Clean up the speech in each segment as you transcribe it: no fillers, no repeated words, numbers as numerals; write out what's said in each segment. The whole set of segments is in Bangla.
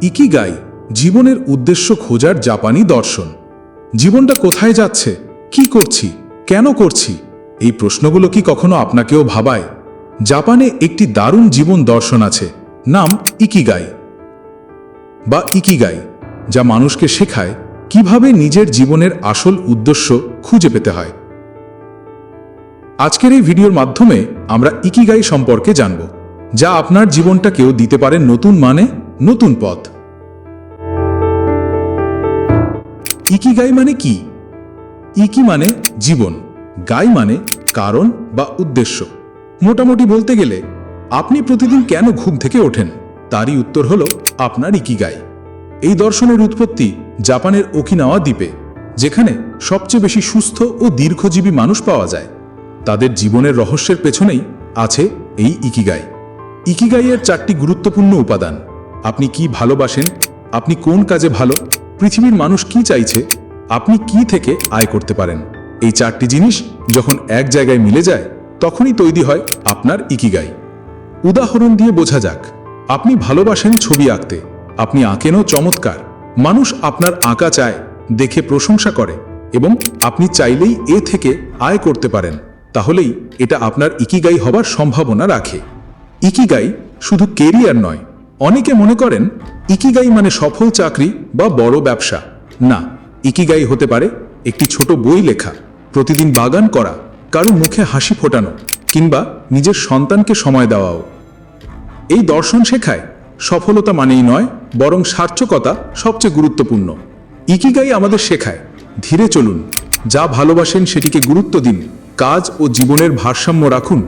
ইকিগাই জীবনের উদ্দেশ্য খোঁজার জাপানি দর্শন। জীবনটা কোথায় যাচ্ছে, কি করছি, কেন করছি, এই প্রশ্নগুলো কি কখনো আপনাকেও ভাবায়? জাপানে একটি দারুণ জীবন দর্শন আছে, নাম ইকিগাই বা ইকিগাই, যা মানুষকে শেখায় কিভাবে নিজের জীবনের আসল উদ্দেশ্য খুঁজে পেতে হয়। আজকের এই ভিডিওর মাধ্যমে আমরা ইকিগাই সম্পর্কে জানব, যা আপনার জীবনটাকেও দিতে পারে নতুন মানে, নতুন পথ। ইকিগাই মানে কি? ইকি মানে জীবন, গাই মানে কারণ বা উদ্দেশ্য। মোটামুটি বলতে গেলে আপনি প্রতিদিন কেন ঘুম থেকে ওঠেন, তারই উত্তর হলো আপনার ইকিগাই। এই দর্শনের উৎপত্তি জাপানের ওকিনাওয়া দ্বীপে, যেখানে সবচেয়ে বেশি সুস্থ ও দীর্ঘজীবী মানুষ পাওয়া যায়। তাদের জীবনের রহস্যের পেছনেই আছে এই ইকিগাই। ইকিগাইয়ের 4টি গুরুত্বপূর্ণ উপাদান। আপনি কি ভালোবাসেন, আপনি কোন কাজে ভালো, পৃথিবীর মানুষ কি চাইছে, আপনি কি থেকে আয় করতে পারেন। এই 4টি জিনিস যখন এক জায়গায় মিলে যায়, তখনই তৈরি হয় আপনার ইকিগাই। উদাহরণ দিয়ে বোঝা যাক। আপনি ভালোবাসেন ছবি আঁকতে, আপনি আঁকেনও চমৎকার, মানুষ আপনার আঁকা চায়, দেখে প্রশংসা করে, এবং আপনি চাইলেই এ থেকে আয় করতে পারেন, তাহলেই এটা আপনার ইকিগাই হবার সম্ভাবনা রাখে। ইকিগাই শুধু কেরিয়ার নয়। অনেকে মনে করেন ইকিগাই মানে সফল চাকরি বা বড় ব্যবসা। না, ইকিগাই হতে পারে একটি ছোট বই লেখা, প্রতিদিন বাগান করা, কারো মুখে হাসি ফোটানো, কিংবা নিজের সন্তানকে সময় দেওয়াও। এই দর্শন শেখায় সফলতা মানেই নয়, বরং সার্থকতা সবচেয়ে গুরুত্বপূর্ণ। ইকিগাই আমাদের শেখায় ধীরে চলুন, যা ভালোবাসেন সেটিকে গুরুত্ব দিন, কাজ ও জীবনের ভারসাম্য রাখুন,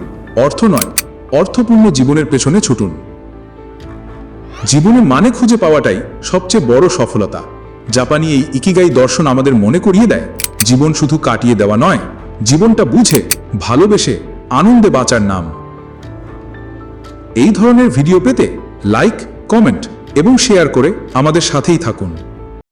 অর্থ নয়, অর্থপূর্ণ জীবনের পেছনে ছুটুন। জীবনে মানে খুঁজে পাওয়াটাই সবচেয়ে বড় সফলতা। জাপানি এই ইকিগাই দর্শন আমাদের মনে করিয়ে দেয়, জীবন শুধু কাটিয়ে দেওয়া নয়, জীবনটা বুঝে, ভালোবেসে, আনন্দে বাঁচার নাম। এই ধরনের ভিডিও পেতে লাইক, কমেন্ট এবং শেয়ার করে আমাদের সাথেই থাকুন।